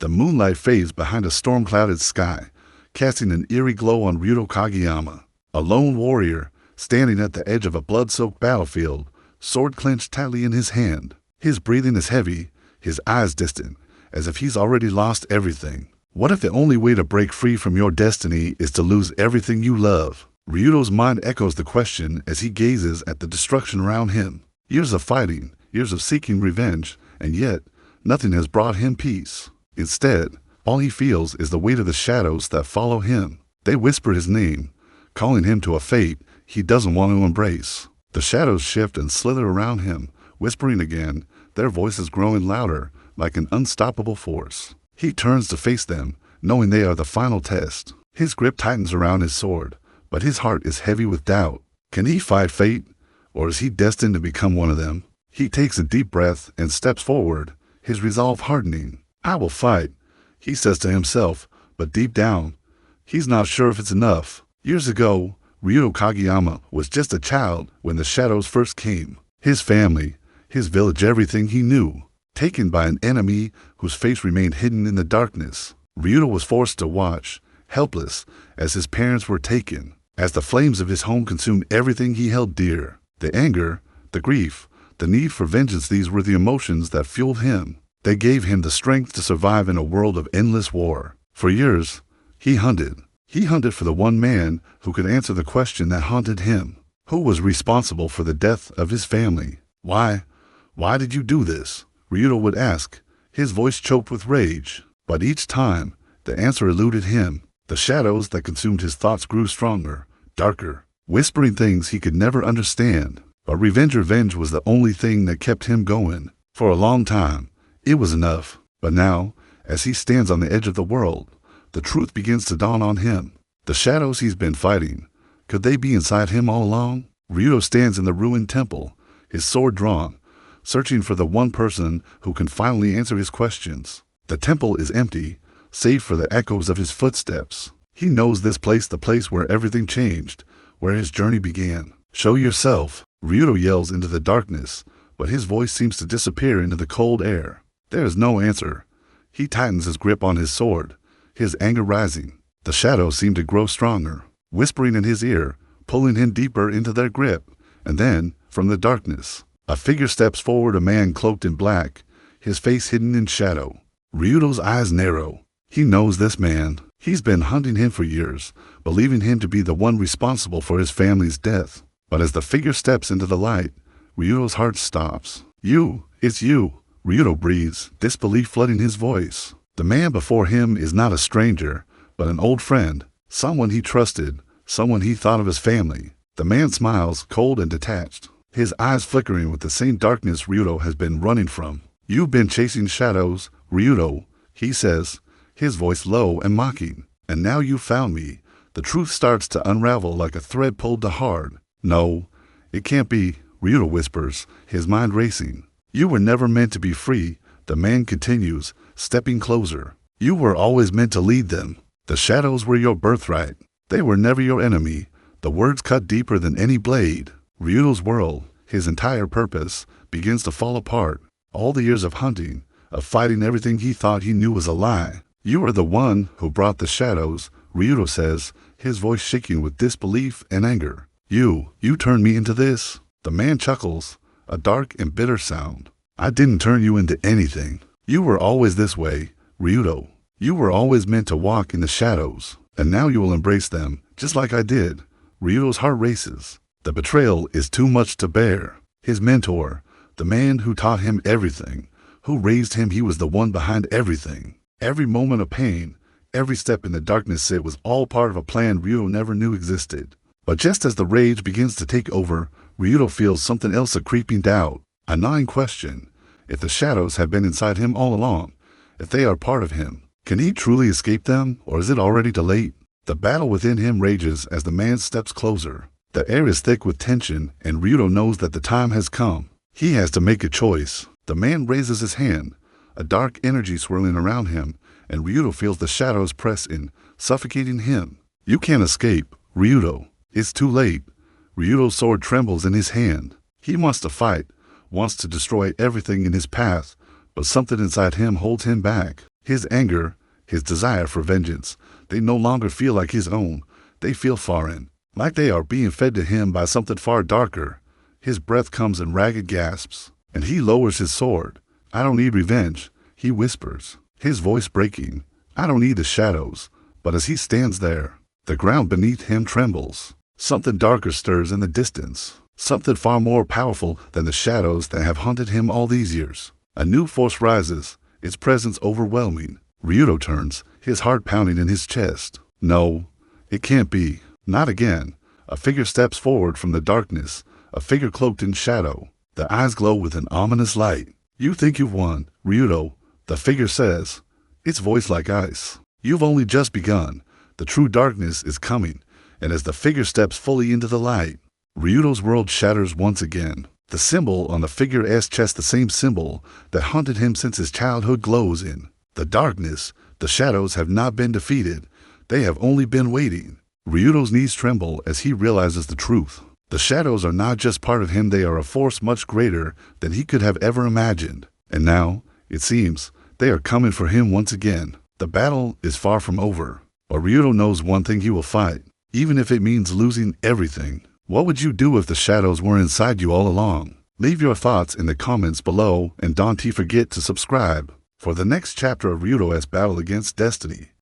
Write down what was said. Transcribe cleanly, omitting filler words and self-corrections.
The moonlight fades behind a storm-clouded sky, casting an eerie glow on Ryuto Kageyama, a lone warrior standing at the edge of a blood-soaked battlefield, sword clenched tightly in his hand. His breathing is heavy, his eyes distant, as if he's already lost everything. What if the only way to break free from your destiny is to lose everything you love? Ryuto's mind echoes the question as he gazes at the destruction around him. Years of fighting, years of seeking revenge, and yet nothing has brought him peace. Instead, all he feels is the weight of the shadows that follow him. They whisper his name, calling him to a fate he doesn't want to embrace. The shadows shift and slither around him, whispering again, their voices growing louder like an unstoppable force. He turns to face them, knowing they are the final test. His grip tightens around his sword, but his heart is heavy with doubt. Can he fight fate, or is he destined to become one of them? He takes a deep breath and steps forward, his resolve hardening. I will fight, he says to himself, but deep down, he's not sure if it's enough. Years ago, Ryuto Kageyama was just a child when the shadows first came. His family, his village, everything he knew, taken by an enemy whose face remained hidden in the darkness. Ryuto was forced to watch, helpless, as his parents were taken, as the flames of his home consumed everything he held dear. The anger, the grief, the need for vengeance, these were the emotions that fueled him. They gave him the strength to survive in a world of endless war. For years, he hunted. He hunted for the one man who could answer the question that haunted him. Who was responsible for the death of his family? Why did you do this? Ryuto would ask, his voice choked with rage. But each time, the answer eluded him. The shadows that consumed his thoughts grew stronger, darker, whispering things he could never understand. But revenge was the only thing that kept him going. For a long time, it was enough. But now, as he stands on the edge of the world, the truth begins to dawn on him. The shadows he's been fighting, could they be inside him all along? Ryuto stands in the ruined temple, his sword drawn, searching for the one person who can finally answer his questions. The temple is empty, save for the echoes of his footsteps. He knows this place, the place where everything changed, where his journey began. Show yourself, Ryuto yells into the darkness, but his voice seems to disappear into the cold air. There is no answer. He tightens his grip on his sword, his anger rising. The shadows seem to grow stronger, whispering in his ear, pulling him deeper into their grip. And then, from the darkness, a figure steps forward, a man cloaked in black, his face hidden in shadow. Ryuto's eyes narrow. He knows this man. He's been hunting him for years, believing him to be the one responsible for his family's death. But as the figure steps into the light, Ryuto's heart stops. It's you, Ryuto breathes, disbelief flooding his voice. The man before him is not a stranger, but an old friend, someone he trusted, someone he thought of as family. The man smiles, cold and detached, his eyes flickering with the same darkness Ryuto has been running from. You've been chasing shadows, Ryuto, he says, his voice low and mocking. And now you found me. The truth starts to unravel like a thread pulled to hard. No, it can't be, Ryuto whispers, his mind racing. You were never meant to be free, the man continues, stepping closer. You were always meant to lead them. The shadows were your birthright. They were never your enemy. The words cut deeper than any blade. Ryuto's world, his entire purpose, begins to fall apart. All the years of hunting, of fighting everything he thought he knew was a lie. You are the one who brought the shadows, Ryuto says, his voice shaking with disbelief and anger. You turned me into this? The man chuckles, a dark and bitter sound. I didn't turn you into anything. You were always this way, Ryuto. You were always meant to walk in the shadows, and now you will embrace them, just like I did. Ryuto's heart races. The betrayal is too much to bear. His mentor, the man who taught him everything, who raised him, he was the one behind everything. Every moment of pain, every step in the darkness, it was all part of a plan Ryuto never knew existed. But just as the rage begins to take over, Ryuto feels something else, a creeping doubt, a gnawing question. If the shadows have been inside him all along, if they are part of him, can he truly escape them, or is it already too late? The battle within him rages as the man steps closer. The air is thick with tension, and Ryuto knows that the time has come. He has to make a choice. The man raises his hand, a dark energy swirling around him, and Ryuto feels the shadows press in, suffocating him. You can't escape, Ryuto. It's too late. Ryuto's sword trembles in his hand. He wants to fight, wants to destroy everything in his path, but something inside him holds him back. His anger, his desire for vengeance, they no longer feel like his own. They feel foreign, like they are being fed to him by something far darker. His breath comes in ragged gasps, and he lowers his sword. I don't need revenge, he whispers, his voice breaking. I don't need the shadows. But as he stands there, the ground beneath him trembles. Something darker stirs in the distance, something far more powerful than the shadows that have haunted him all these years. A new force rises, its presence overwhelming. Ryuto turns, his heart pounding in his chest. No, it can't be. Not again. A figure steps forward from the darkness, a figure cloaked in shadow. The eyes glow with an ominous light. You think you've won, Ryuto, the figure says, its voice like ice. You've only just begun. The true darkness is coming, and as the figure steps fully into the light, Ryuto's world shatters once again. The symbol on the figure's chest, the same symbol that haunted him since his childhood, glows in the darkness. The shadows have not been defeated. They have only been waiting. Ryuto's knees tremble as he realizes the truth. The shadows are not just part of him, they are a force much greater than he could have ever imagined. And now, it seems, they are coming for him once again. The battle is far from over, but Ryuto knows one thing: he will fight, even if it means losing everything. What would you do if the shadows were inside you all along? Leave your thoughts in the comments below, and don't forget to subscribe for the next chapter of Ryuto's battle against destiny.